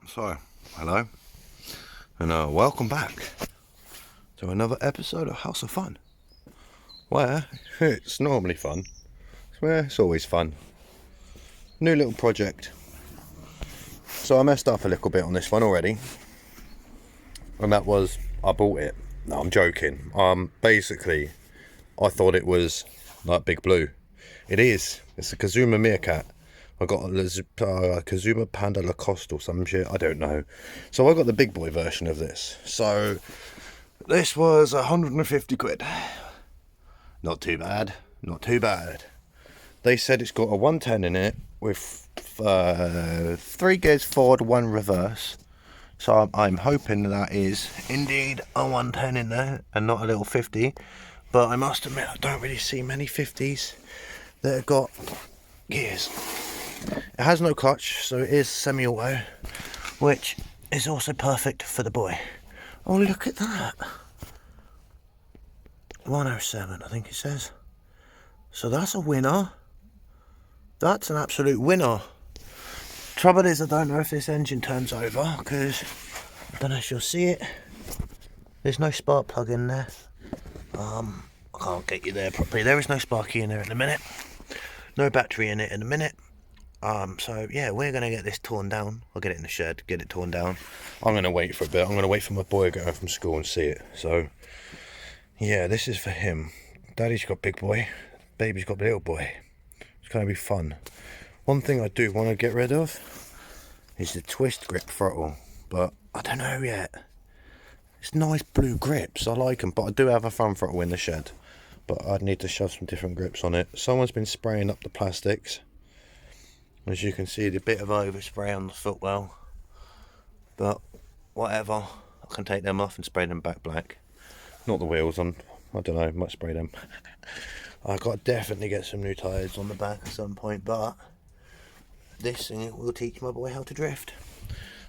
So, hello, and welcome back to another episode of House of Fun, where it's normally fun, where it's always fun. New little project. So I messed up a little bit on this one already, and that was, I bought it. No, I'm joking. Basically, I thought it was like Big Blue. It is. It's a Kazuma meerkat. I got a Kazuma Panda Lacoste or some shit, I don't know. So I got the big boy version of this. So this was 150 quid. Not too bad, not too bad. They said it's got a 110 in it with 3 gears forward, 1 reverse. So I'm hoping that is indeed a 110 in there and not a little 50. But I must admit, I don't really see many 50s that have got gears. It has no clutch, so it is semi-auto, which is also perfect for the boy. Oh, look at that. 107, I think it says. So that's a winner. That's an absolute winner. Trouble is, I don't know if this engine turns over, because I don't know if you'll see it. There's no spark plug in there. I can't get you there properly. There is no sparky in there at the minute. No battery in it in a minute. So yeah, we're going to get this torn down. I'll get it in the shed, get it torn down. I'm going to wait for a bit. I'm going to wait for my boy to get home from school and see it. So yeah, this is for him. Daddy's got big boy. Baby's got little boy. It's going to be fun. One thing I do want to get rid of is the twist grip throttle. But I don't know yet. It's nice blue grips. I like them. But I do have a front throttle in the shed. But I'd need to shove some different grips on it. Someone's been spraying up the plastics. As you can see, the bit of overspray on the footwell, but whatever, I can take them off and spray them back black. Not the wheels, I don't know, might spray them. I've got to definitely get some new tyres on the back at some point, but this thing will teach my boy how to drift.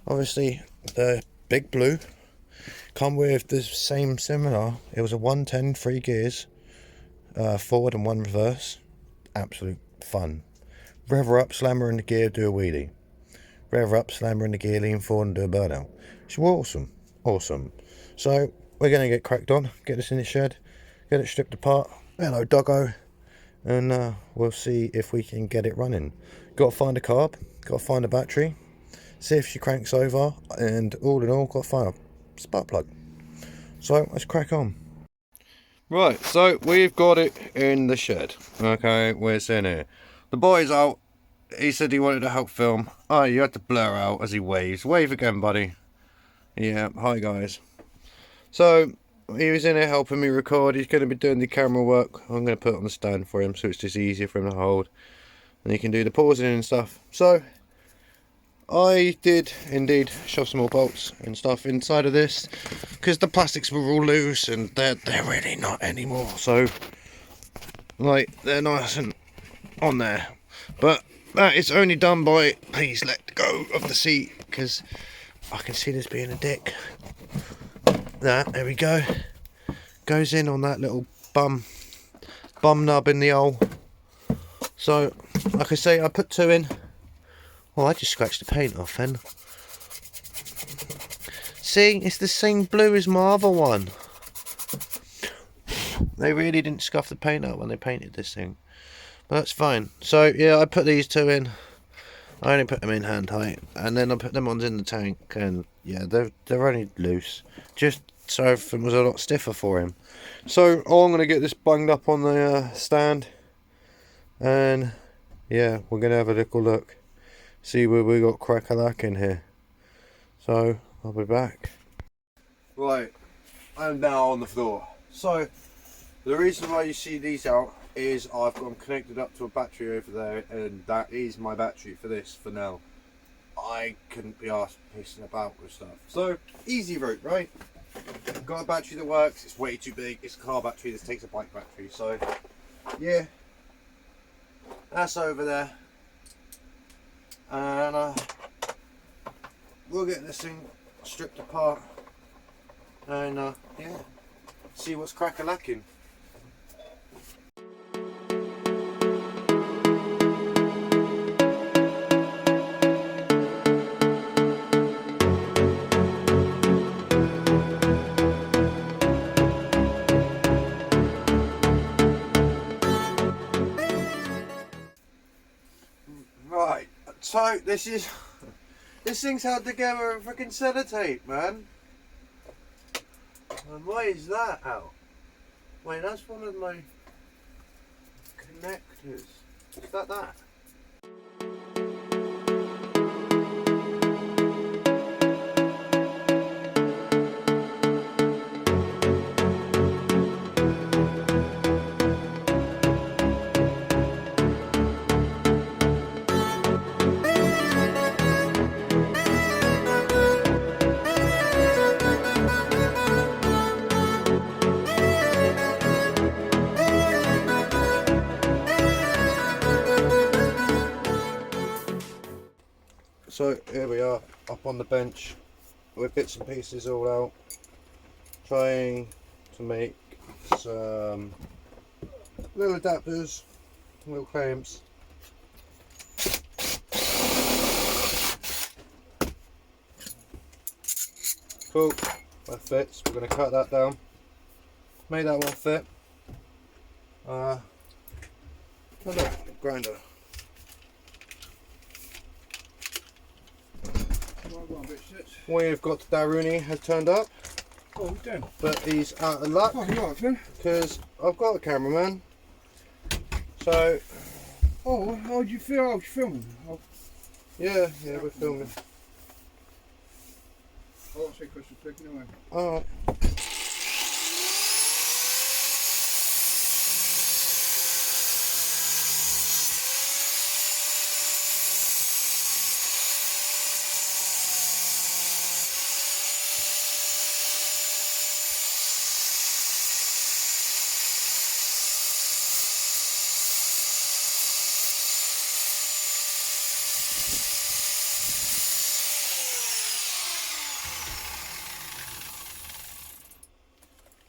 Obviously, the Big Blue come with the same similar. It was a 110, 3 gears, forward and 1 reverse. Absolute fun. Rev her up, slam her in the gear, do a wheelie. Rev her up, slam her in the gear, lean forward and do a burnout. It's awesome, awesome. So we're going to get cracked on, get this in the shed, get it stripped apart. Hello doggo. And we'll see if we can get it running. Got to find a carb, got to find a battery, see if she cranks over, and all in all, got to find a spark plug. So let's crack on. Right, so we've got it in the shed. Okay, we're sitting here. The boy's out. He said he wanted to help film. Oh, you had to blur out as he waves. Wave again, buddy. Yeah, hi guys. So, he was in here helping me record. He's going to be doing the camera work. I'm going to put it on the stand for him so it's just easier for him to hold. And he can do the pausing and stuff. So, I did indeed shove some more bolts and stuff inside of this. Because the plastics were all loose and they're really not anymore. So, like, they're nice and on there, but that is only done by, please let go of the seat, because I can see this being a dick. There we go, goes in on that little bum nub in the hole. So like I say, I put 2 in. Oh, I just scratched the paint off then. See, it's the same blue as my other one. They really didn't scuff the paint out when they painted this thing. But that's fine. So yeah, I put these 2 in. I only put them in hand height, and then I put them on in the tank, and yeah, they're only loose, just so everything was a lot stiffer for him. So I'm gonna get this bunged up on the stand, and yeah, we're gonna have a little look, see where we got crack-a-lack in here. So I'll be back. Right, I'm now on the floor. So the reason why you see these out is I've got them connected up to a battery over there, and that is my battery for this for now. I couldn't be asked pissing about with stuff. So, easy route, right? Got a battery that works, it's way too big, it's a car battery, this takes a bike battery, so yeah. That's over there. And we'll get this thing stripped apart and yeah, see what's crack-a-lacking. So this thing's held together with freaking sellotape, man. And why is that out? Wait, that's one of my connectors. Is that? So here we are, up on the bench with bits and pieces all out, trying to make some little adapters, little clamps. Cool, that fits. We're going to cut that down, make that one fit. Grinder. We've got Daruni has turned up. Oh, damn. But he's out of luck. Oh, you're right, then. Because I've got a cameraman. So. Oh, how do you feel? I was filming. Oh. Yeah, we're filming. I'll say Christmas taking away. Alright.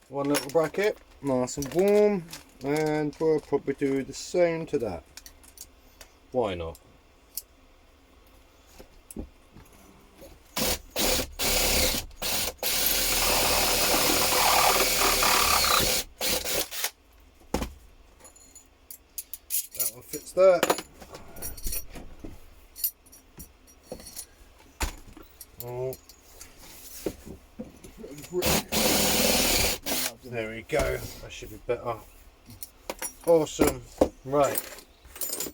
One little bracket, nice and warm, and we'll probably do the same to that. Why not? That one fits there. Oh. There we go, that should be better. Awesome. Right,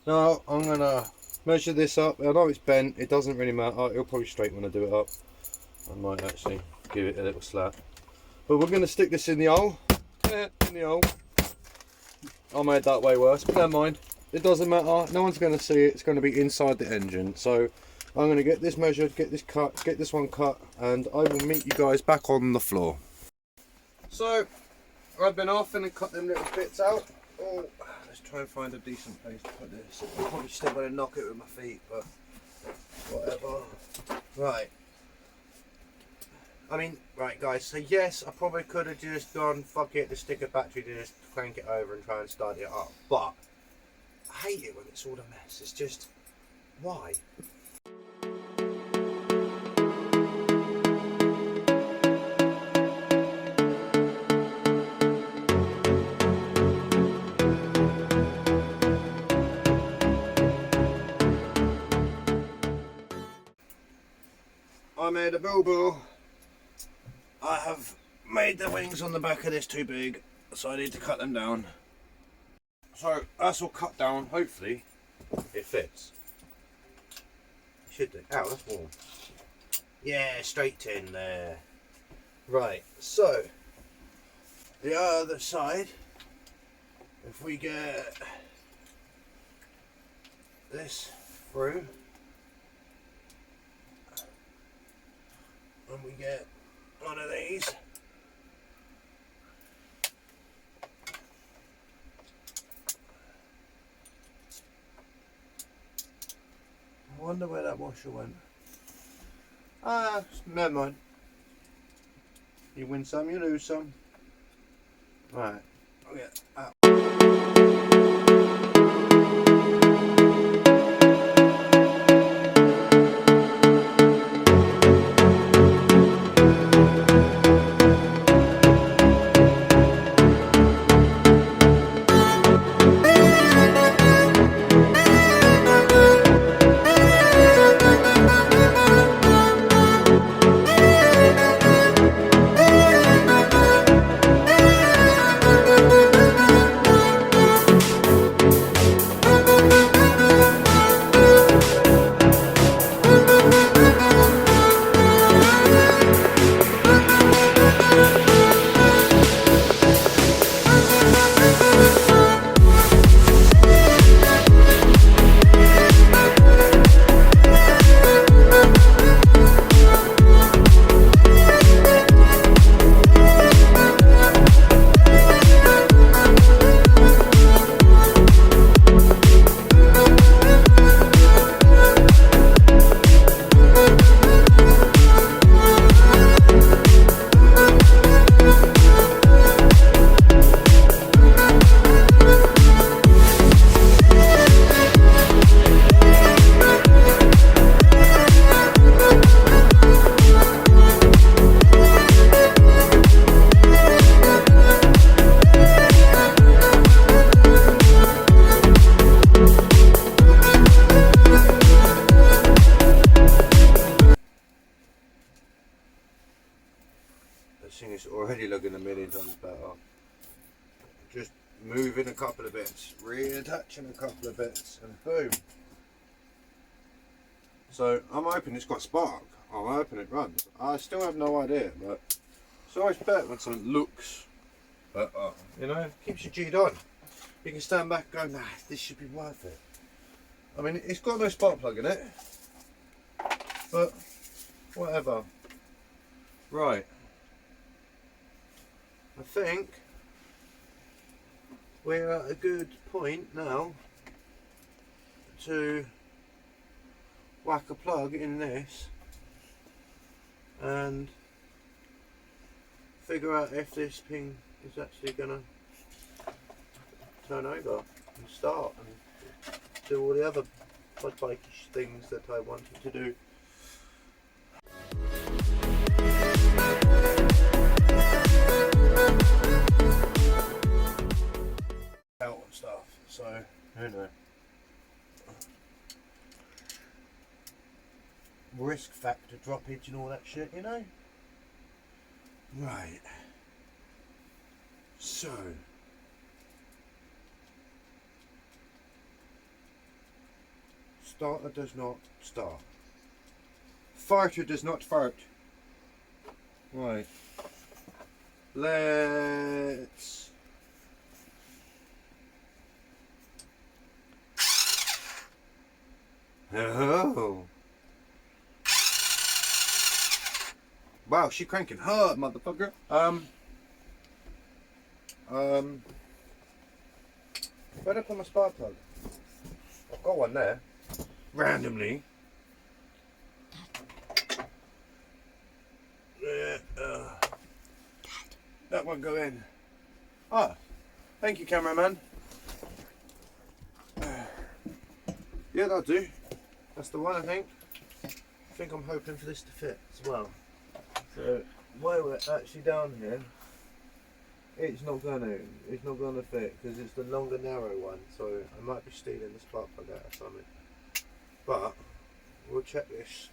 now I'm gonna measure this up. I know it's bent, it doesn't really matter, it'll probably straighten when I do it up. I might actually give it a little slap. But we're gonna stick this in the hole. Yeah, in the hole. I made that way worse, but never mind. It doesn't matter, no one's gonna see it, it's gonna be inside the engine. So I'm gonna get this measured, get this cut, get this one cut, and I will meet you guys back on the floor. So I've been off and cut them little bits out. Oh, let's try and find a decent place to put this. I'm probably still going to knock it with my feet, but whatever. Right. I mean, right guys, so yes, I probably could have just gone, fuck it, the sticker battery to just crank it over and try and start it up. But I hate it when it's all a mess. It's just, why? I made a boo-boo. I have made the wings on the back of this too big, so I need to cut them down. So that's all cut down, hopefully it fits. It should do. Ow, that's warm. Yeah, straight in there. Right, so the other side, if we get this through, and we get one of these, I wonder where that washer went. Ah, never mind. You win some, you lose some. Right, I'll get out. attaching is already looking a million times better. Just moving a couple of bits, reattaching a couple of bits, and boom. So I'm hoping it's got spark. I'm hoping it runs. I still have no idea, but it's always better when something looks better. You know, keeps you G'd on. You can stand back and go, nah, this should be worth it. I mean, it's got no spark plug in it, but whatever. Right. I think we're at a good point now to whack a plug in this and figure out if this ping is actually gonna turn over and start and do all the other quad bike-ish things that I wanted to do. Out and stuff, so who knows. Risk factor droppage and all that shit, you know? Right. So starter does not start. Farter does not fart. Right. Let's oh. Wow, she cranking hard, motherfucker. Where'd I put my spark plug? I've got one there. Randomly. That won't go in. Ah, thank you, cameraman. Yeah, that'll do. That's the one, I think. I think I'm hoping for this to fit as well. So while we're actually down here, it's not gonna fit because it's the longer narrow one. So I might be stealing the spark plug out or something. But we'll check this.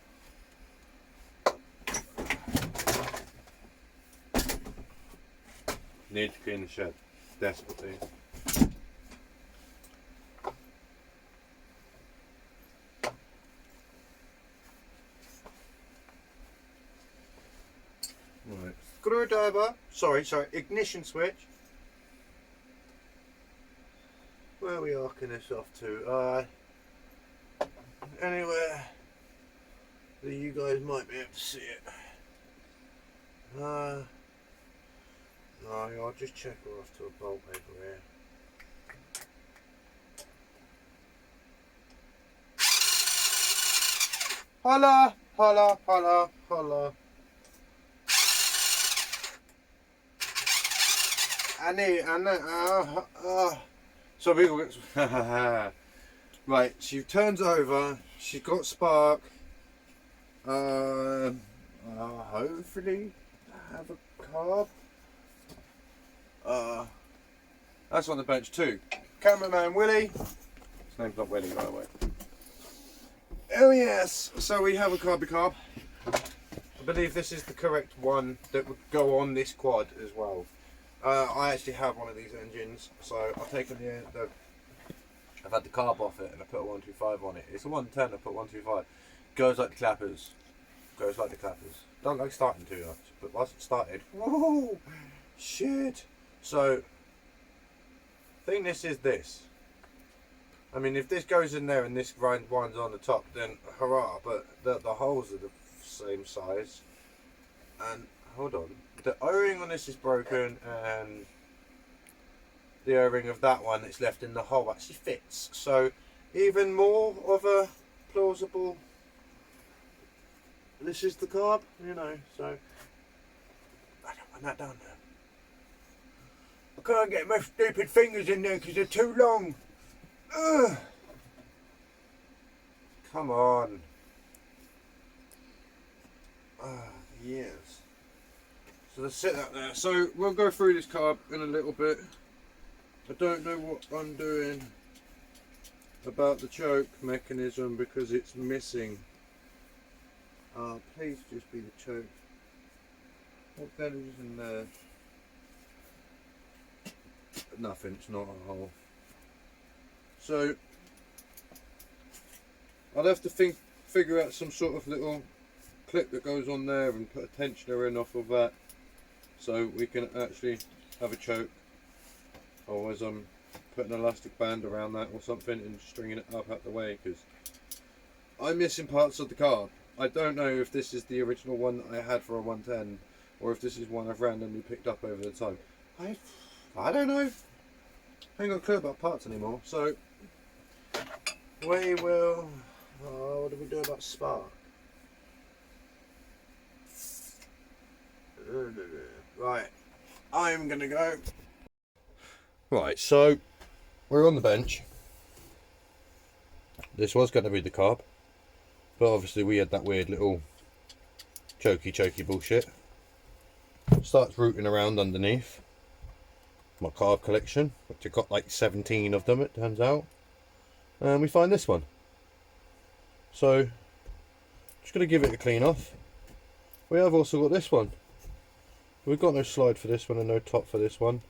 Need to clean the shed desperately. Right. Screwdriver. Sorry, ignition switch. Where are we arcing this off to? Anywhere that you guys might be able to see it. No, I'll just check her off to a bolt over here. Holla, holla, holla, holla. I know. So people get right. She turns over. She's got spark. Hopefully have a carb. That's on the bench too. Cameraman Willie. His name's not Willie, by the way. Oh yes. So we have a carb. I believe this is the correct one that would go on this quad as well. I actually have one of these engines, so I've taken I've had the carb off it and I put a 125 on it. It's a 110, I put 125. Goes like the clappers. Don't like starting too much, but once it started, whoa, shit. So, I think this is this. I mean, if this goes in there and this winds on the top, then hurrah, but the holes are the same size. And, hold on. The O-ring on this is broken and the O-ring of that one that's left in the hole actually fits. So even more of a plausible, this is the carb, you know, so I don't want that down there. I can't get my stupid fingers in there because they're too long. Ugh. Come on. Yes. So let's set that there. So we'll go through this carb in a little bit. I don't know what I'm doing about the choke mechanism because it's missing. Please just be the choke What damage is in there? Nothing, it's not a hole. So I'd have to figure out some sort of little clip that goes on there and put a tensioner in off of that, so we can actually have a choke. Otherwise I'm putting an elastic band around that or something and stringing it up out the way, because I'm missing parts of the carb. I don't know if this is the original one that I had for a 110 or if this is one I've randomly picked up over the time. I don't know. I ain't got a clue about parts anymore. So we will. Oh, what do we do about spark? Right, I'm gonna go. Right, so we're on the bench. This was going to be the carb, but obviously we had that weird little chokey bullshit. Starts rooting around underneath my carb collection, which I got like 17 of them, it turns out, and we find this one. So just going to give it a clean off. We have also got this one. We've got no slide for this one and no top for this one,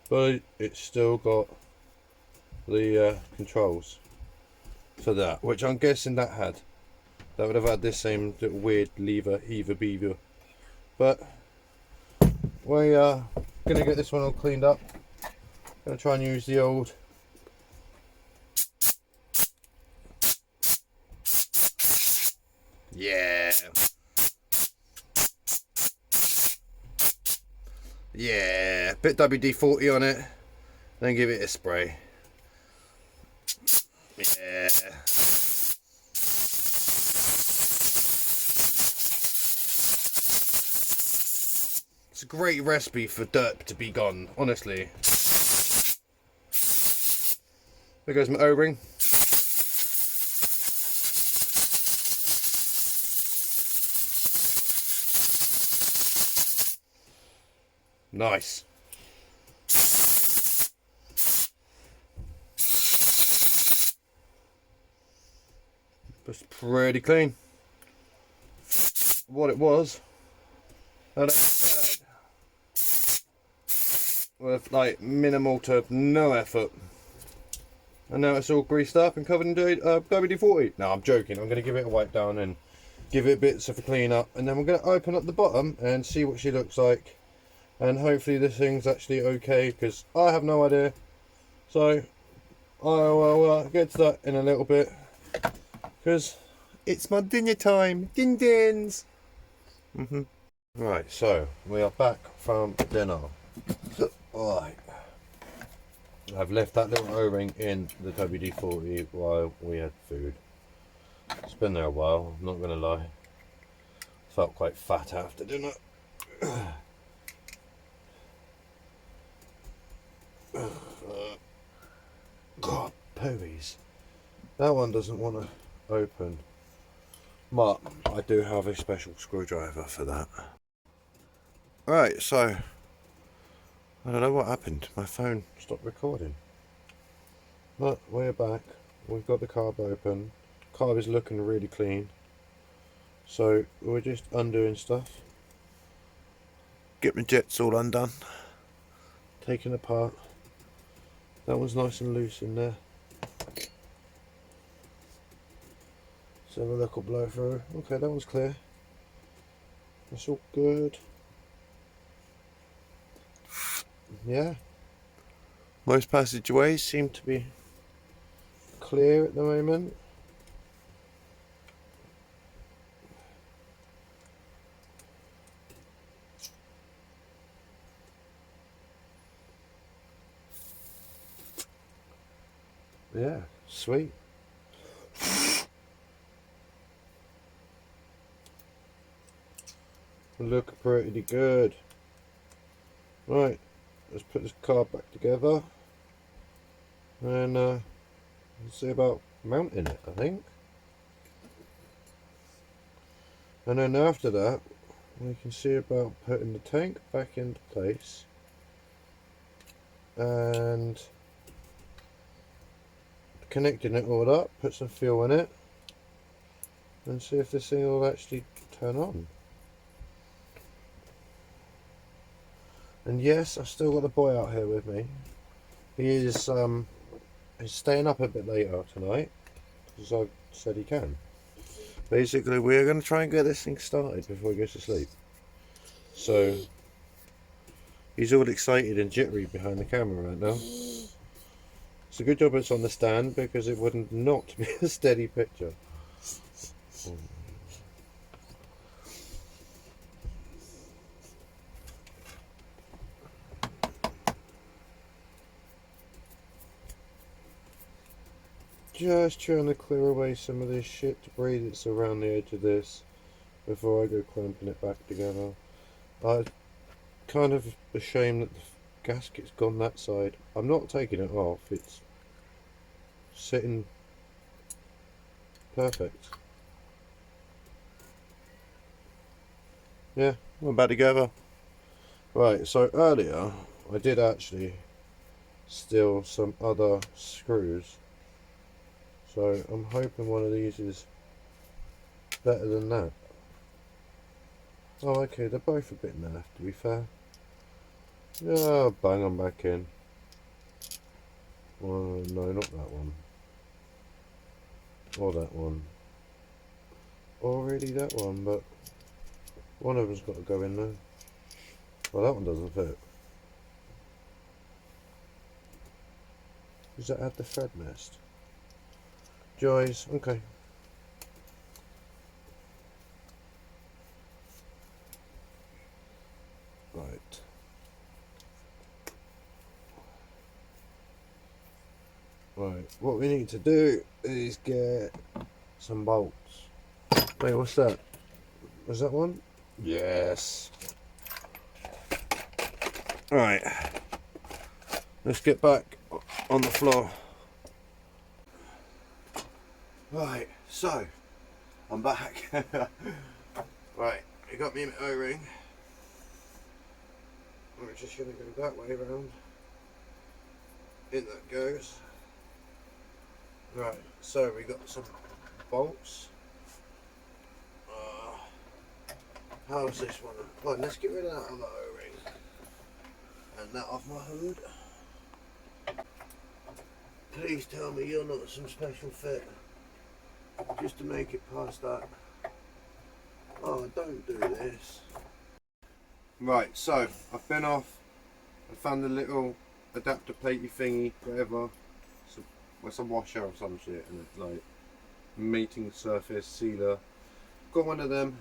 but it's still got the controls for that, which I'm guessing that would have had this same little weird lever beaver. But we are gonna get this one all cleaned up. Gonna try and use the old bit WD-40 on it, then give it a spray. Yeah. It's a great recipe for dirt to be gone, honestly. There goes my O-ring. Nice. It's pretty clean. What it was, that said, with like minimal to no effort, and now it's all greased up and covered in WD-40. No, I'm joking. I'm going to give it a wipe down and give it bits of a clean up, and then we're going to open up the bottom and see what she looks like, and hopefully this thing's actually okay, because I have no idea. So I will get to that in a little bit, because it's my dinner time. Din-dins. Right, so we are back from dinner. Right, I've left that little O-ring in the WD-40 while we had food. It's been there a while, I'm not going to lie. Felt quite fat after dinner. God, pooies. That one doesn't want to open, but I do have a special screwdriver for that. Right, so I don't know what happened. My phone stopped recording, but we're back. We've got the carb open. Carb is looking really clean, so we're just undoing stuff. Get my jets all undone, taken apart. That one's nice and loose in there. So have a look, will blow through. Okay, that one's clear. That's all good. Yeah. Most passageways seem to be clear at the moment. Yeah, sweet. Look pretty good. Right, let's put this card back together and see about mounting it, I think. And then after that we can see about putting the tank back into place and connecting it all up, put some fuel in it and see if this thing will actually turn on. And yes, I've still got the boy out here with me. He is he's staying up a bit later tonight, because I said he can. Basically, we're going to try and get this thing started before he goes to sleep. So, he's all excited and jittery behind the camera right now. It's a good job it's on the stand, because it wouldn't not be a steady picture. Just trying to clear away some of this shit debris that's around the edge of this before I go clamping it back together. I'm kind of ashamed that the gasket's gone that side. I'm not taking it off, it's sitting perfect. Yeah, we're back together. Right, so earlier I did actually steal some other screws. So I'm hoping one of these is better than that. Oh, okay, they're both a bit naff, to be fair. Yeah, bang them back in. Oh, no, not that one. Or that one. Or really that one, but one of them's got to go in there. Well, that one doesn't fit. Does that have the thread nest? Joys, okay. Right. Right, what we need to do is get some bolts. Wait, what's that? Was that one? Yes. Right. Let's get back on the floor. Right, so I'm back. Right, you got me my O-ring. We're just going to go that way around. In that goes. Right, so we got some bolts. How's this one? Right, let's get rid of that other O-ring. And that off my hood. Please tell me you're not some special fit. Just to make it past that. Oh, don't do this. Right, so I've been off. I found a little adapter platey thingy, whatever. It's a washer or some shit, and it's like mating surface sealer. Got one of them.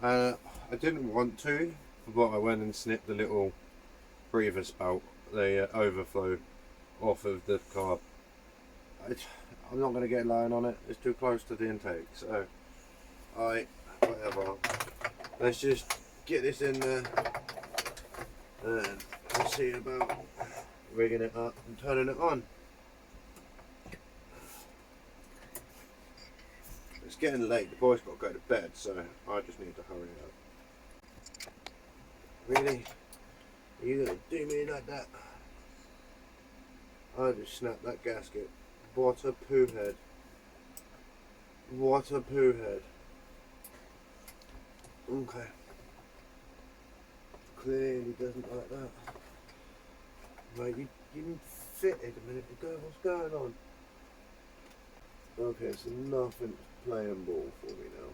I didn't want to, but I went and snipped the little breather spout, the overflow off of the carb. I'm not going to get line on it, it's too close to the intake, so whatever. Let's just get this in there and we'll see about rigging it up and turning it on. It's getting late, the boy's got to go to bed, so I just need to hurry up. Really? Are you going to do me like that? I just snapped that gasket. What a poo head. What a poo head. Okay. Clearly doesn't like that. Right, you didn't fit it a minute ago. What's going on? Okay, so nothing playing ball for me now.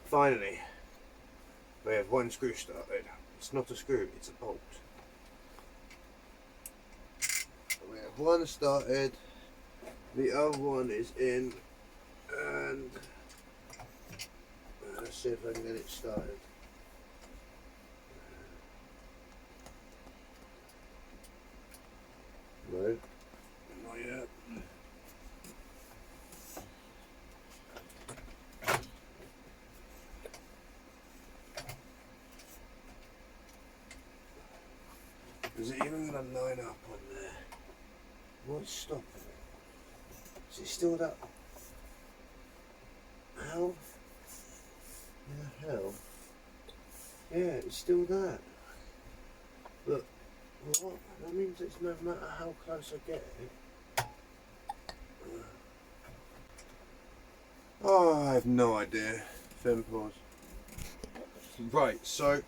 Finally, we have one screw started. It's not a screw, it's a bolt. We have one started, the other one is in, and let's see if I can get it started. No, not yet. Is it even going to line up on there? What's stopping it? Is it still that? How? The hell? Yeah, it's still that. Look, what? That means it's no matter how close I get it. Oh, I have no idea. Fin pause. Right, so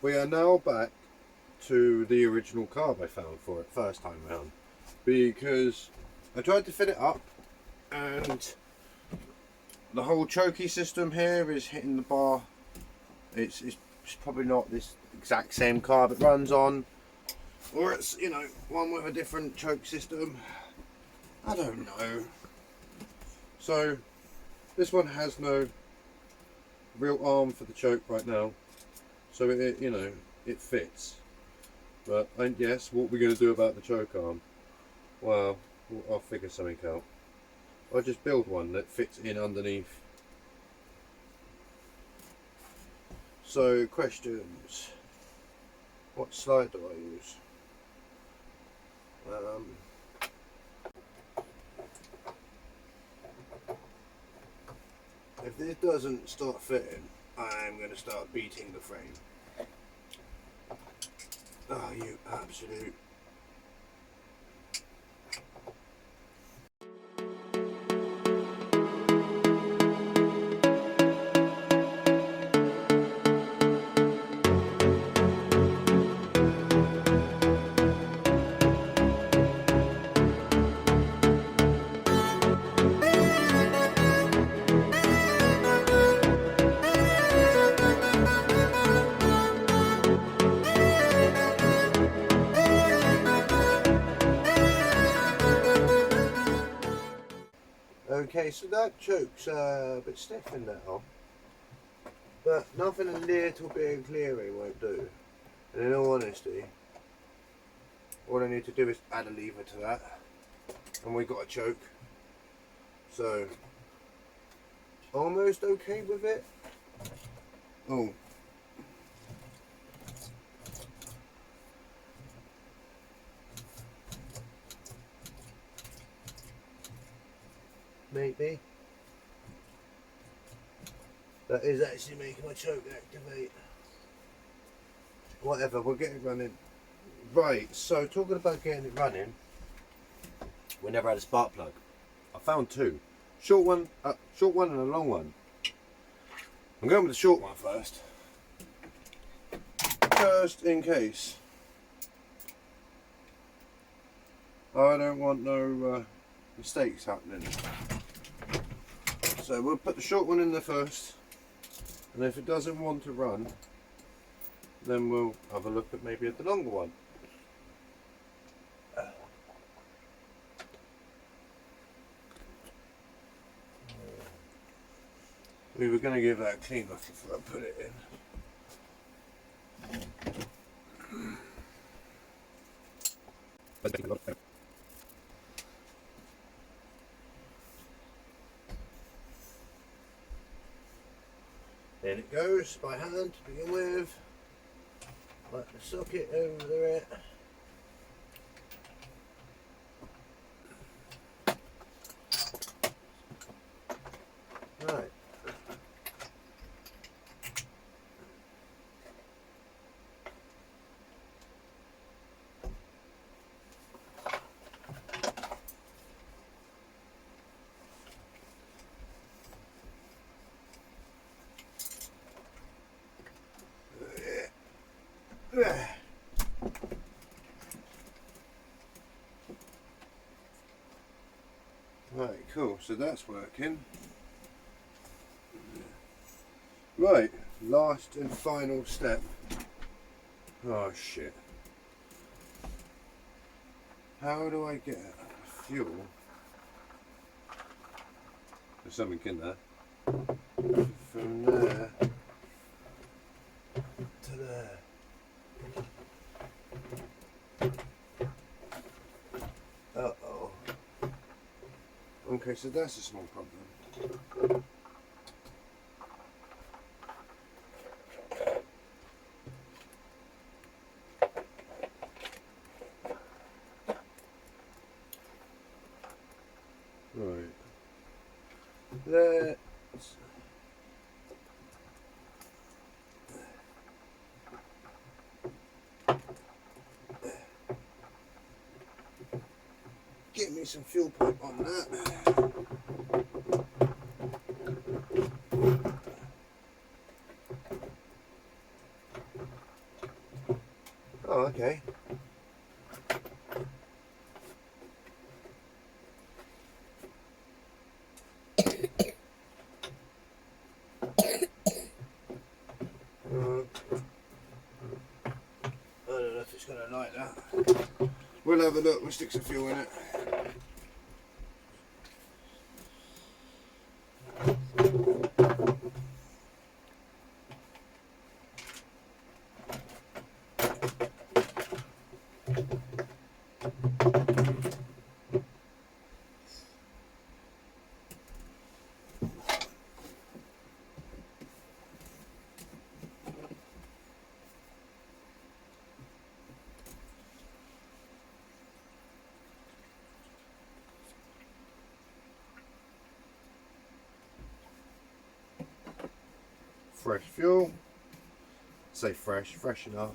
We are now back to the original carb I found for it first time round, because I tried to fit it up and the whole chokey system here is hitting the bar. It's probably not this exact same carb it runs on, or it's, you know, one with a different choke system. I don't know. So this one has no real arm for the choke right now, so it, you know, it fits. But yes, what we're going to do about the choke arm? Well, I'll figure something out. I'll just build one that fits in underneath. So, questions. What slide do I use? If this doesn't start fitting, I'm going to start beating the frame. Oh, you absolute... Okay, so that choke's a bit stiff in that arm, but nothing a little bit of clearing won't do. And in all honesty, all I need to do is add a lever to that, and we got a choke. So, almost okay with it. Oh. Maybe. That is actually making my choke activate. Whatever, we'll get it running. Right, so talking about getting it running, we never had a spark plug. I found two. Short one and a long one. I'm going with the short one first. Just in case. I don't want no mistakes happening. So we'll put the short one in there first, and if it doesn't want to run, then we'll have a look at maybe at the longer one. We were going to give that a clean look before I put it in. In it goes by hand to begin with. Like the socket over there. Right. Right, cool, so that's working. Right, last and final step. Oh shit. How do I get fuel? There's something in there. From there to there. Uh-oh. Okay, so that's a small problem. Right. Let's... Get me some fuel pipe on that. okay. I don't know if it's going to like that. We'll have a look, we'll stick some fuel in it. Fresh fuel. Say fresh, fresh enough.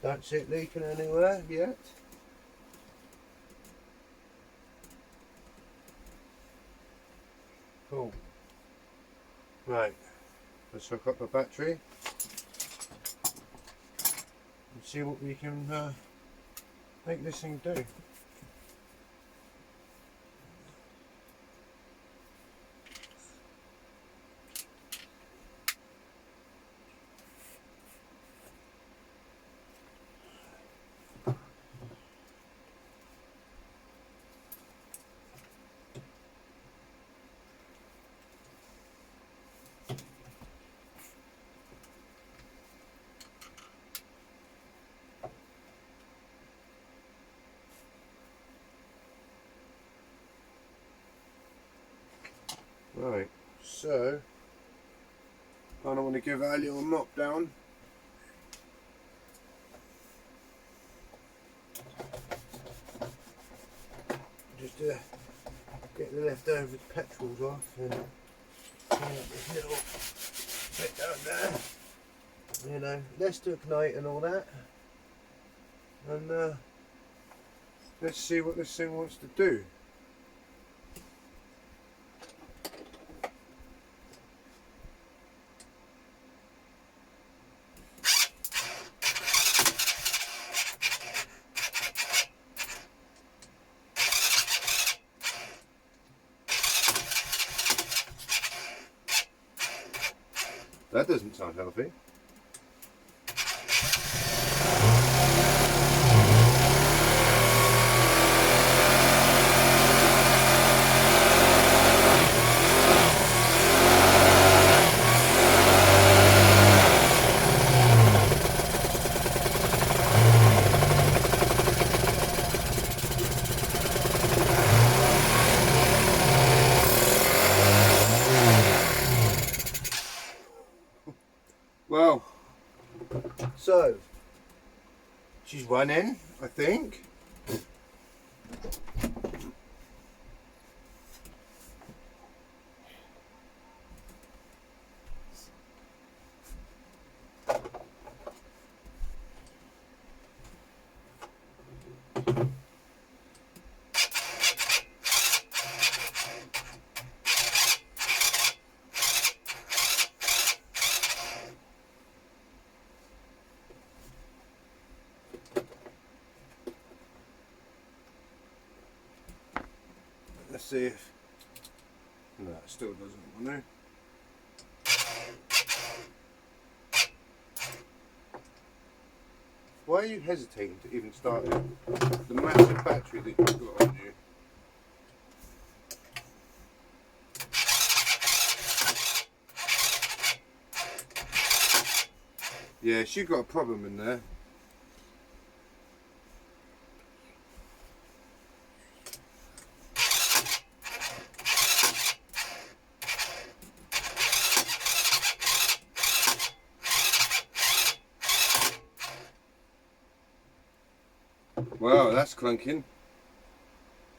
Don't see it leaking anywhere yet. Cool. Right, let's hook up the battery and see what we can make this thing do. Right, so I don't want to give that a little knock down. Just get the leftover petrols off and clean up this little bit down there. You know, less to ignite and all that. And let's see what this thing wants to do. That doesn't sound healthy. Well, So, she's running, I think. Let's see if... No, it still doesn't want to. Why are you hesitating to even start it? The massive battery that you've got on you. Yeah, she got a problem in there. Wow, that's clunking.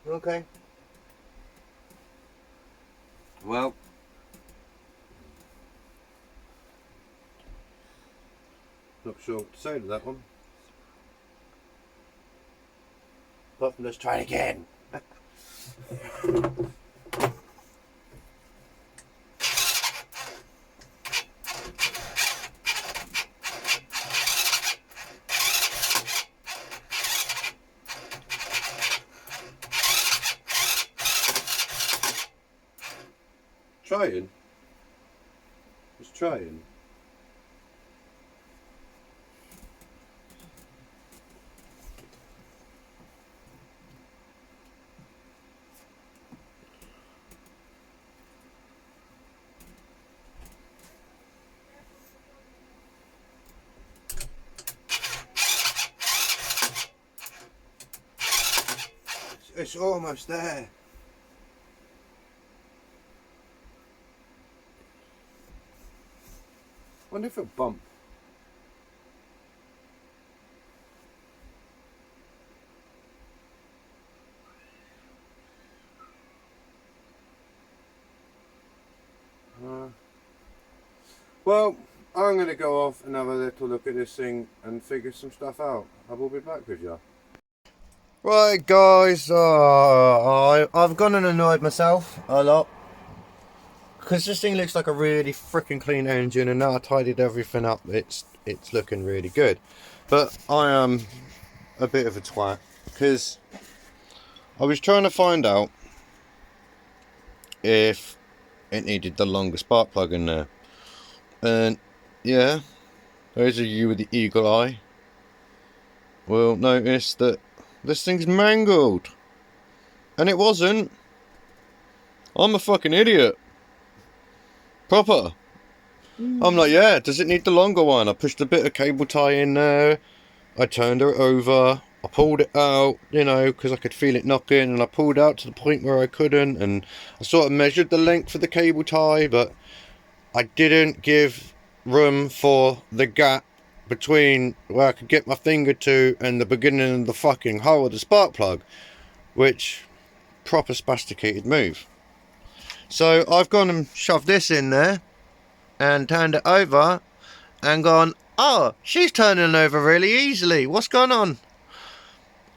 Okay. Well. Not sure what to say to that one. But let's try it again. Trying. Just trying. It's almost there. Wonder if it'll bump. Well, I'm going to go off and have a little look at this thing and figure some stuff out. I will be back with you. Right guys, I've gone and annoyed myself a lot. Because this thing looks like a really freaking clean engine, and now I tidied everything up, it's looking really good. But I am a bit of a twat, because I was trying to find out if it needed the longer spark plug in there. And yeah, those of you with the eagle eye will notice that this thing's mangled. And it wasn't. I'm a fucking idiot. Proper. I'm like, yeah, does it need the longer one? I pushed a bit of cable tie in there. I turned it over. I pulled it out, you know, because I could feel it knocking. And I pulled out to the point where I couldn't. And I sort of measured the length of the cable tie. But I didn't give room for the gap between where I could get my finger to and the beginning of the fucking hole of the spark plug. Which, proper spasticated move. So I've gone and shoved this in there and turned it over and gone, oh, she's turning over really easily. What's going on?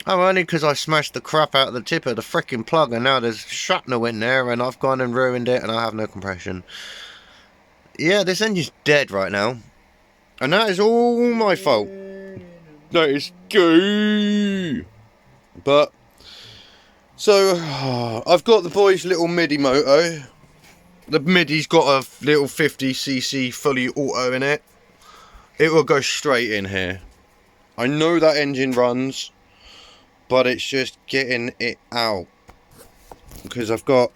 Oh, only because I smashed the crap out of the tip of the frickin' plug, and now there's shrapnel in there and I've gone and ruined it and I have no compression. Yeah, this engine's dead right now. And that is all my fault. That is gay. But so, I've got the boy's little MIDI moto. The MIDI's got a little 50cc fully auto in it. It will go straight in here. I know that engine runs, but it's just getting it out. Because I've got,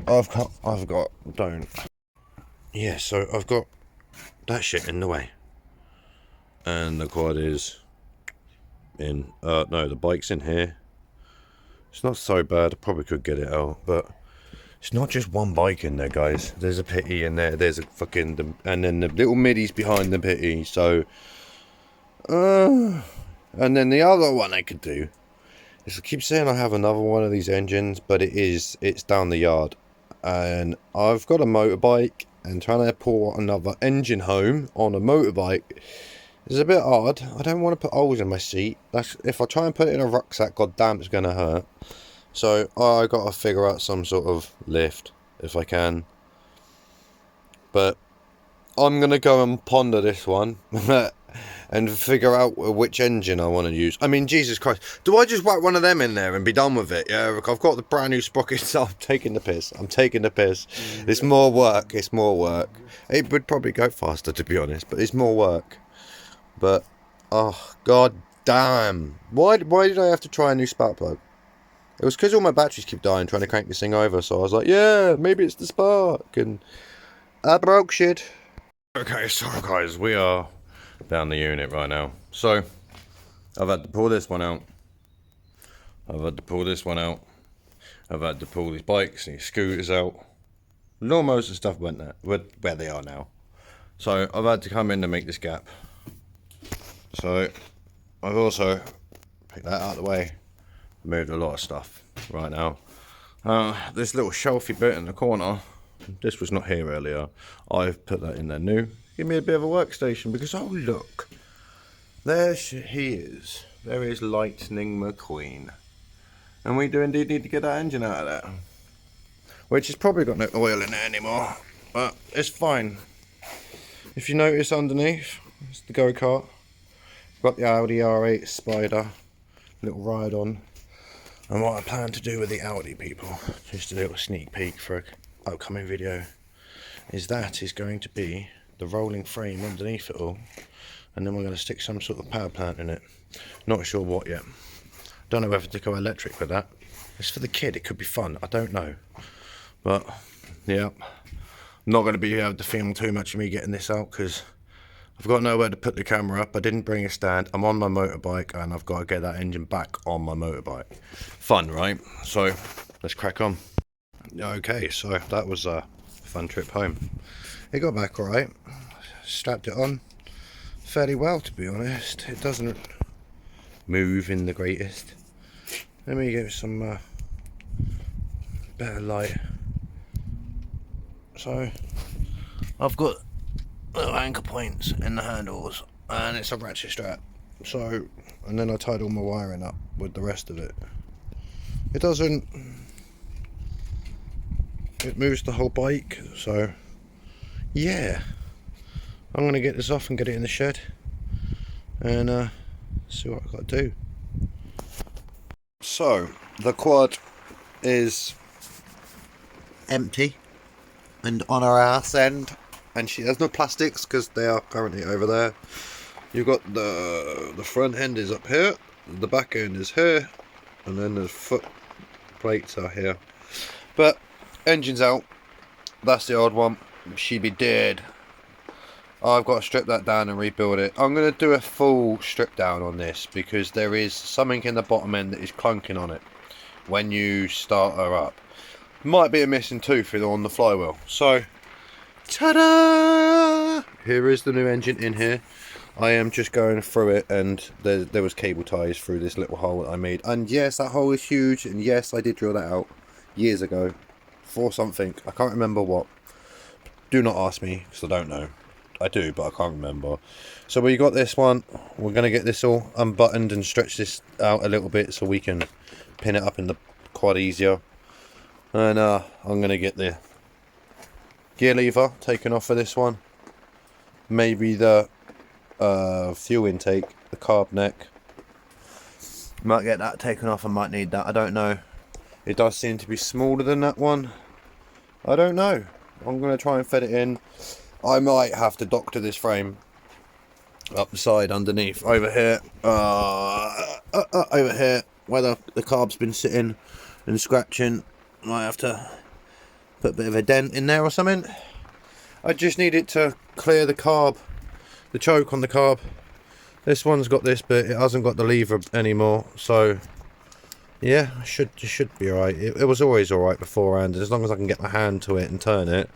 don't. Yeah, so I've got that shit in the way. And the quad is in, no, the bike's in here. It's not so bad, I probably could get it out, but it's not just one bike in there, guys. There's a pity in there, there's a fucking, and then the little middies behind the pity, so, and then the other one I could do is I keep saying I have another one of these engines, but it's down the yard, and I've got a motorbike, and trying to pull another engine home on a motorbike is a bit hard. I don't want to put holes in my seat. If I try and put it in a rucksack, god damn, it's gonna hurt. So I got to figure out some sort of lift if I can. But I'm gonna go and ponder this one and figure out which engine I want to use. I mean, Jesus Christ, do I just whack one of them in there and be done with it? Yeah, I've got the brand new sprockets. I'm taking the piss. It's more work. It's more work. It would probably go faster, to be honest, but it's more work. But, oh, god damn. Why did I have to try a new spark plug? It was because all my batteries keep dying trying to crank this thing over, so I was like, yeah, maybe it's the spark, and I broke shit. Okay, so guys, we are down the unit right now. So, I've had to pull this one out. I've had to pull this one out. I've had to pull these bikes and these scooters out. Lawnmowers and stuff went there, where they are now. So, I've had to come in to make this gap. So, I've also picked that out of the way, moved a lot of stuff. right now. This little shelfy bit in the corner, this was not here earlier. I've put that in there new. Give me a bit of a workstation because, oh look, there he is. There is Lightning McQueen. And we do indeed need to get that engine out of there. Which has probably got no oil in it anymore. But it's fine. If you notice underneath, it's the go-kart. Got the Audi R8 Spider. Little ride on. And what I plan to do with the Audi people, just a little sneak peek for an upcoming video, is going to be the rolling frame underneath it all. And then we're going to stick some sort of power plant in it. Not sure what yet. Don't know whether to go electric with that. It's for the kid, it could be fun, I don't know. But, yeah, not going to be able to film too much of me getting this out because I've got nowhere to put the camera up. I didn't bring a stand. I'm on my motorbike and I've got to get that engine back on my motorbike. Fun, right? So, let's crack on. Okay, so that was a fun trip home. It got back alright. Strapped it on fairly well, to be honest. It doesn't move in the greatest. Let me give it some better light. So I've got little anchor points in the handles and it's a ratchet strap. So, and then I tied all my wiring up with the rest of it. It doesn't, it moves the whole bike. So yeah, I'm gonna get this off and get it in the shed and see what I've got to do. So the quad is empty and on her ass end, and she has no plastics because they are currently over there. You've got the front end is up here, the back end is here, and then the foot plates are here. But engine's out. That's the old one. She'd be dead. I've got to strip that down and rebuild it. I'm going to do a full strip down on this because there is something in the bottom end that is clunking on it when you start her up. Might be a missing tooth on the flywheel. So, ta-da! Here is the new engine in here. I am just going through it and there was cable ties through this little hole that I made. And yes, that hole is huge. And yes, I did drill that out years ago for something. I can't remember what. Do not ask me because I don't know. I do, but I can't remember. So we got this one. We're going to get this all unbuttoned and stretch this out a little bit so we can pin it up in the quad easier. And I'm going to get the gear lever taken off for this one. Maybe the fuel intake, the carb neck. Might get that taken off. I might need that. I don't know. It does seem to be smaller than that one. I don't know. I'm going to try and fit it in. I might have to doctor this frame up the side underneath over here. Over here where the carb's been sitting and scratching. Might have to put a bit of a dent in there or something. I just need it to clear the carb, the choke on the carb. This one's got this bit, it hasn't got the lever anymore, so yeah, it should be alright. It was always alright beforehand. As long as I can get my hand to it and turn it,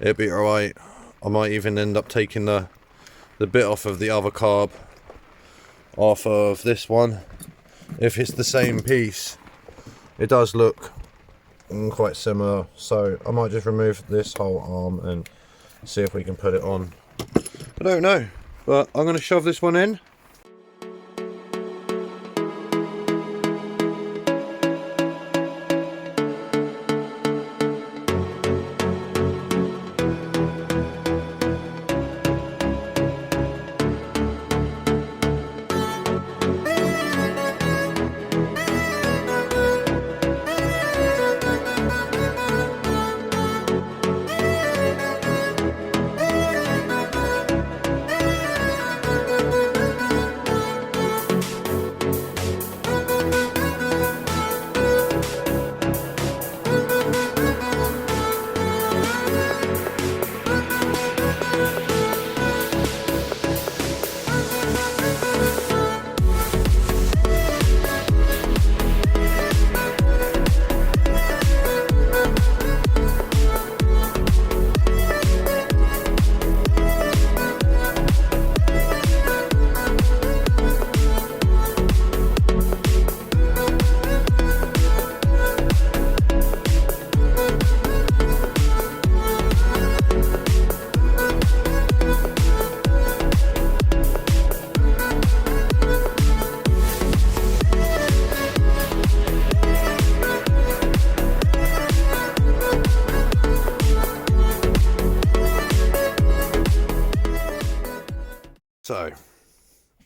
it'll be alright. I might even end up taking the bit off of the other carb off of this one if it's the same piece. It does look quite similar, so I might just remove this whole arm and see if we can put it on. I don't know, but I'm going to shove this one in.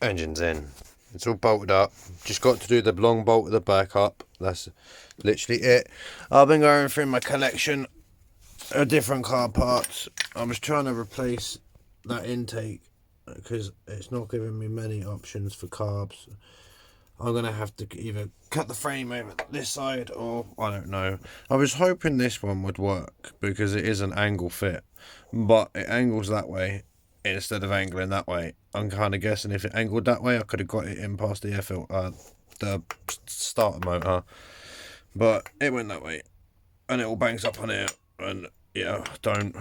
Engine's in. It's all bolted up. Just got to do the long bolt at the back up. That's literally it. I've been going through my collection of different car parts. I was trying to replace that intake because it's not giving me many options for carbs. I'm going to have to either cut the frame over this side or I don't know. I was hoping this one would work because it is an angle fit, but it angles that way instead of angling that way. I'm kind of guessing if it angled that way I could have got it in past the air filter, the starter motor, but it went that way and it all bangs up on here. And yeah, don't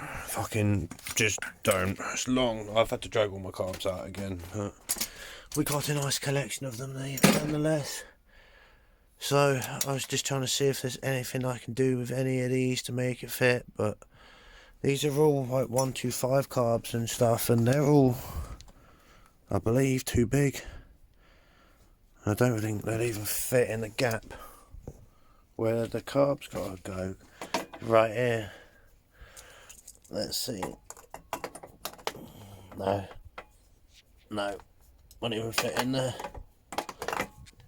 just don't. It's long. I've had to drag all my carbs out again, but we got a nice collection of them nonetheless. So I was just trying to see if there's anything I can do with any of these to make it fit, but these are all like 125 carbs and stuff, and they're all, I believe, too big. I don't think they'll even fit in the gap where the carbs gotta go. Right here. Let's see. No, won't even fit in there.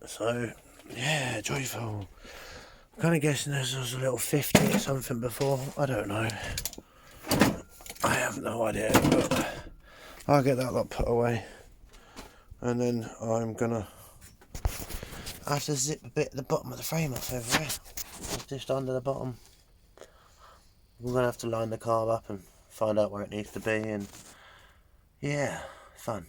So yeah, joyful. I'm kind of guessing this was a little 50 or something before. I don't know. I have no idea, but I'll get that lot put away, and then I'm gonna have to zip a bit at the bottom of the frame off over here, just under the bottom. We're gonna have to line the carb up and find out where it needs to be, and yeah, fun.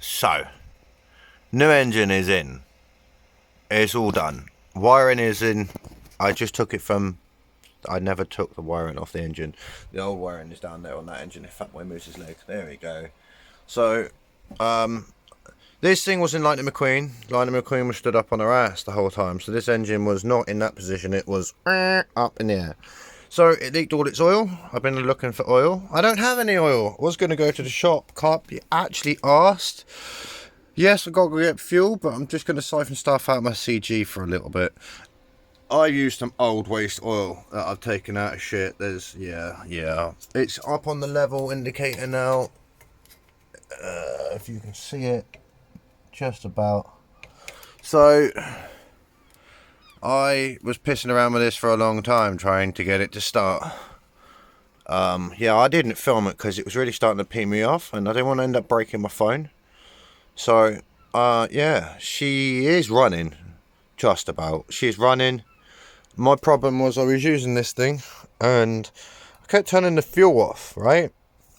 So, new engine is in. It's all done. Wiring is in. I just took it from, I never took the wiring off the engine. The old wiring is down there on that engine. If Fat Boy moves his leg, there we go. So, this thing was in Lightning McQueen. Lightning McQueen was stood up on her ass the whole time. So this engine was not in that position. It was up in the air. So it leaked all its oil. I've been looking for oil. I don't have any oil. I was going to go to the shop. Carp actually asked. Yes, I've got to get fuel, but I'm just going to siphon stuff out of my CG for a little bit. I used some old waste oil that I've taken out of shit. There's, yeah. It's up on the level indicator now. If you can see it, just about. So, I was pissing around with this for a long time trying to get it to start. Yeah, I didn't film it because it was really starting to pee me off and I didn't want to end up breaking my phone. So, yeah, she is running. Just about. She's running. My problem was I was using this thing and I kept turning the fuel off, right?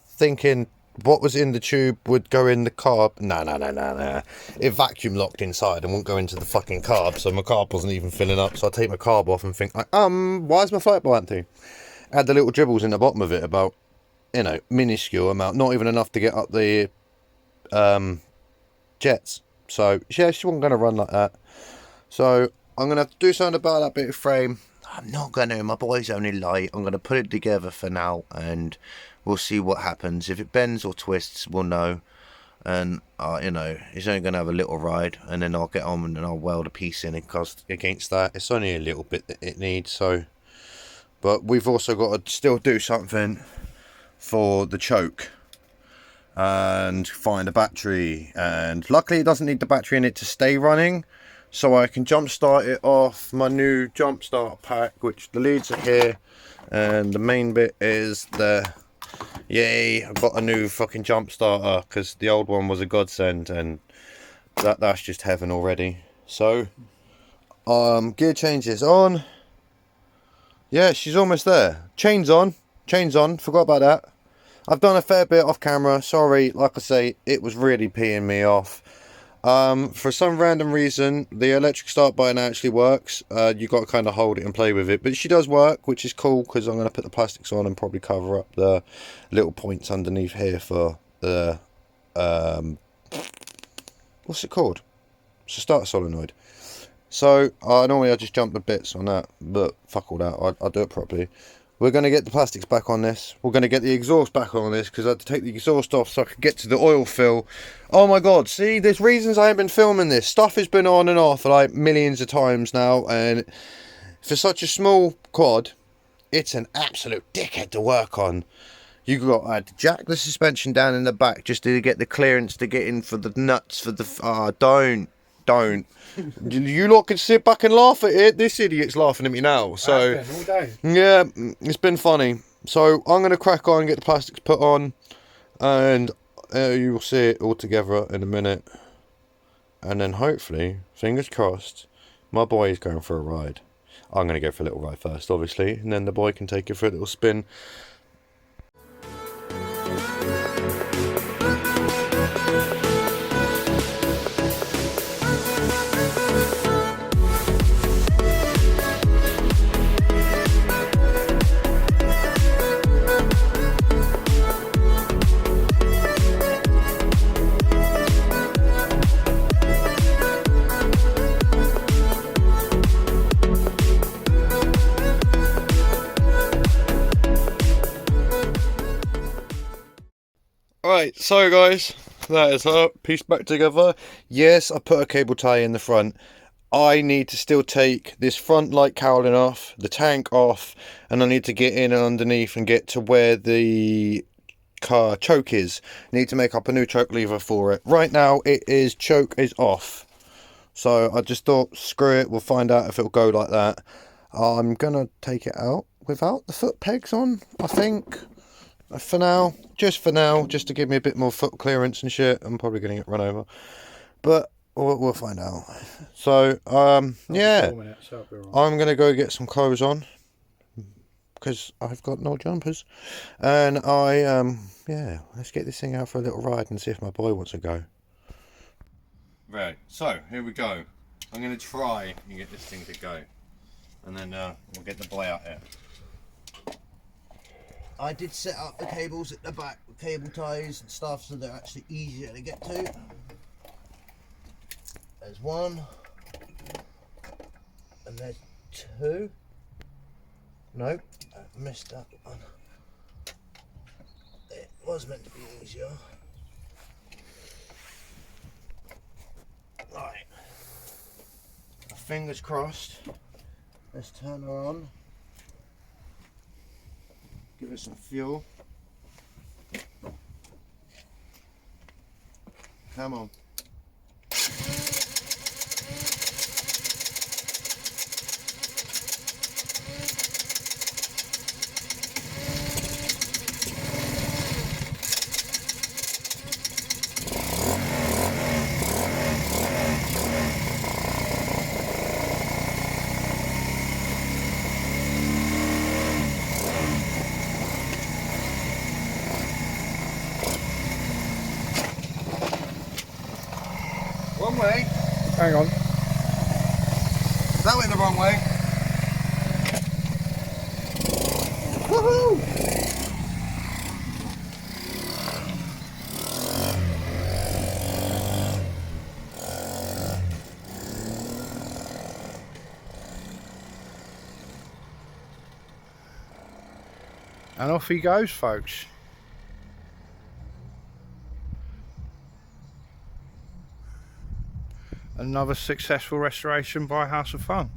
Thinking what was in the tube would go in the carb. No. It vacuum locked inside and wouldn't go into the fucking carb, so my carb wasn't even filling up. So I take my carb off and think, why is my flight bar empty? Had the little dribbles in the bottom of it, about, minuscule amount, not even enough to get up the jets. So yeah, she wasn't going to run like that. So I'm going to have to do something about that bit of frame. I'm not going to, my boy's only light. I'm going to put it together for now and we'll see what happens. If it bends or twists, we'll know. And, it's only going to have a little ride and then I'll get on and I'll weld a piece in against that. It's only a little bit that it needs, so. But we've also got to still do something for the choke and find a battery. And luckily it doesn't need the battery in it to stay running. So I can jump start it off my new jump start pack, which the leads are here. And the main bit is the, yay, I've got a new fucking jump starter because the old one was a godsend and that's just heaven already. So, gear changes on. Yeah, she's almost there. Chains on, forgot about that. I've done a fair bit off camera, sorry, like I say, it was really peeing me off. For some random reason, the electric start button actually works. You got to kind of hold it and play with it, but she does work, which is cool because I'm going to put the plastics on and probably cover up the little points underneath here for the, what's it called? It's a starter solenoid. So, normally I just jump the bits on that, but fuck all that, I'll do it properly. We're going to get the plastics back on this. We're going to get the exhaust back on this because I had to take the exhaust off so I could get to the oil fill. Oh my god, see, there's reasons I haven't been filming this. Stuff has been on and off like millions of times now, and for such a small quad, it's an absolute dickhead to work on. You got to jack the suspension down in the back just to get the clearance to get in for the nuts for the... don't. You lot can sit back and laugh at it. This idiot's laughing at me now. So all day. yeah, it's been funny. So I'm going to crack on and get the plastics put on, and you will see it all together in a minute. And then hopefully, fingers crossed, my boy is going for a ride. I'm going to go for a little ride first, obviously, and then the boy can take it for a little spin. Right, so guys, that is her pieced back together. Yes, I put a cable tie in the front. I need to still take this front light cowling off, the tank off, and I need to get in and underneath and get to where the car choke is. Need to make up a new choke lever for it. Right now, choke is off. So I just thought, screw it, we'll find out if it'll go like that. I'm gonna take it out without the foot pegs on, I think. For now, just to give me a bit more foot clearance and shit. I'm probably going to get run over, but we'll find out. So, yeah, I'm going to go get some clothes on because I've got no jumpers, and yeah, let's get this thing out for a little ride and see if my boy wants to go. Right, so here we go. I'm going to try and get this thing to go, and then we'll get the boy out here. I did set up the cables at the back with cable ties and stuff so they're actually easier to get to. There's one. And there's two. Nope, I missed that one. It was meant to be easier. Right. Fingers crossed. Let's turn her on. Give her some fuel. Come on. Wrong way. Hang on. That went the wrong way. Woohoo! And off he goes, folks. Another successful restoration by House of Fun.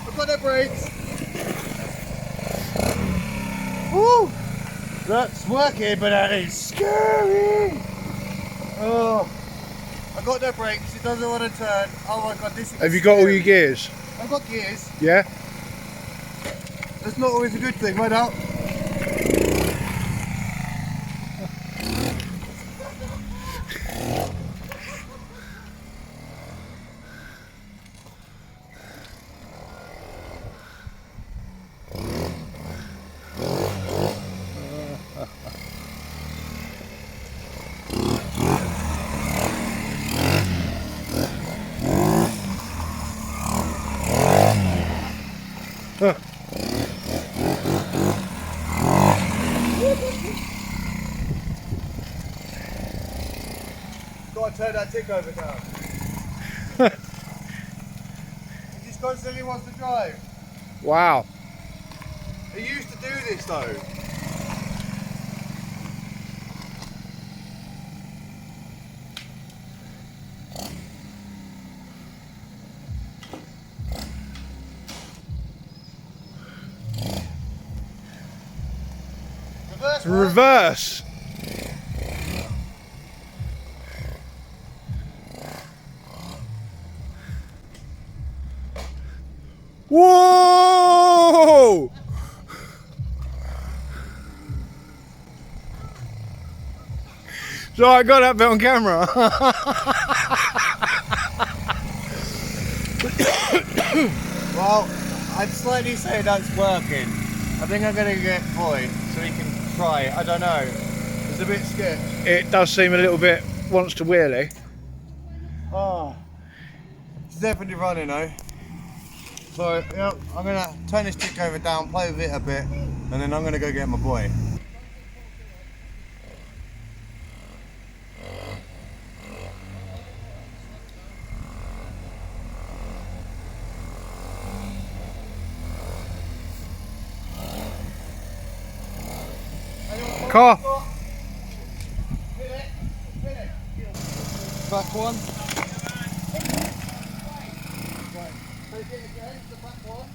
I've got the brakes. Woo! That's working, but that is scary. Oh, I got no brakes. It doesn't want to turn. Oh my god, this is. Have you got all your gears? I've got gears. Yeah? That's not always a good thing, right out. Gotta turn that tick over down. He just constantly wants to drive. Wow. He used to do this though. Reverse. Reverse. Whoa! So I got that bit on camera. Well, I'd slightly say that's working. I think I'm going to get Boy so he can try it. I don't know. It's a bit sketch. It does seem a little bit wants to wheelie. Oh, it's definitely running though. So, yeah, I'm going to turn this tick over down, play with it a bit, and then I'm going to go get my boy. Car. Back one. Take it again, the back one.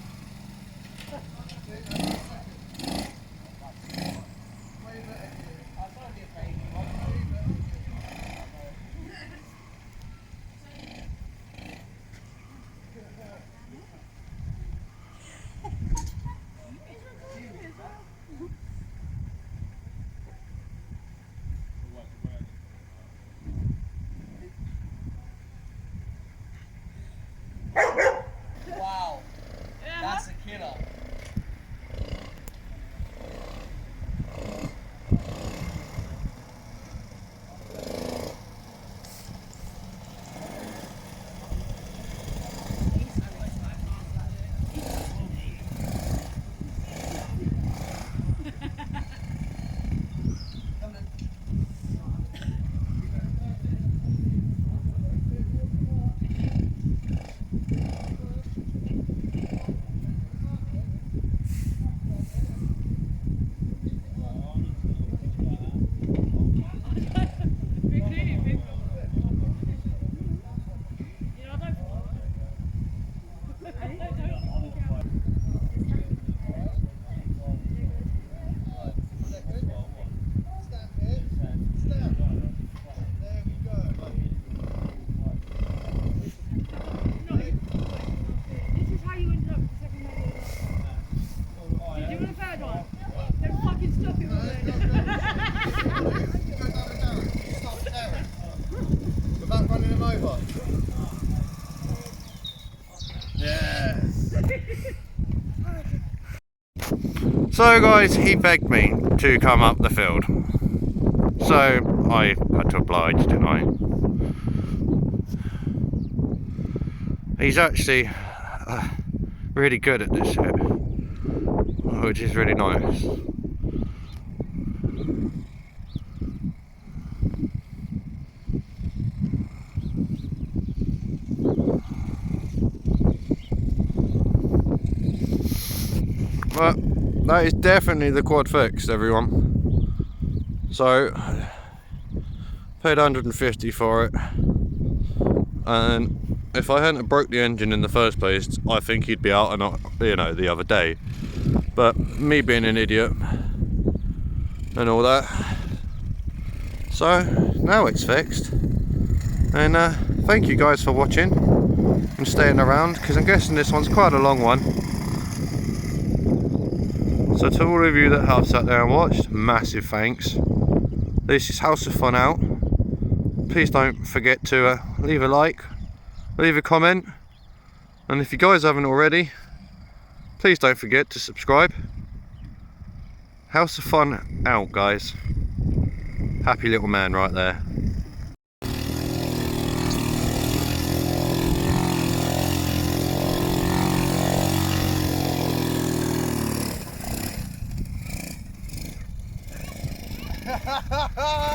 Wow, that's a killer. So guys, he begged me to come up the field. So I had to oblige, didn't I? He's actually really good at this shit, which is really nice. But that is definitely the quad fixed, everyone. So paid 150 for it, and if I hadn't broke the engine in the first place, I think he'd be out, and you know, the other day. But me being an idiot and all that, so now it's fixed. And thank you guys for watching and staying around, because I'm guessing this one's quite a long one. So to all of you that have sat there and watched, massive thanks. This is House of Fun out. Please don't forget to leave a like, leave a comment, and if you guys haven't already, please don't forget to subscribe. House of Fun out, guys. Happy little man right there. Ha ha ha!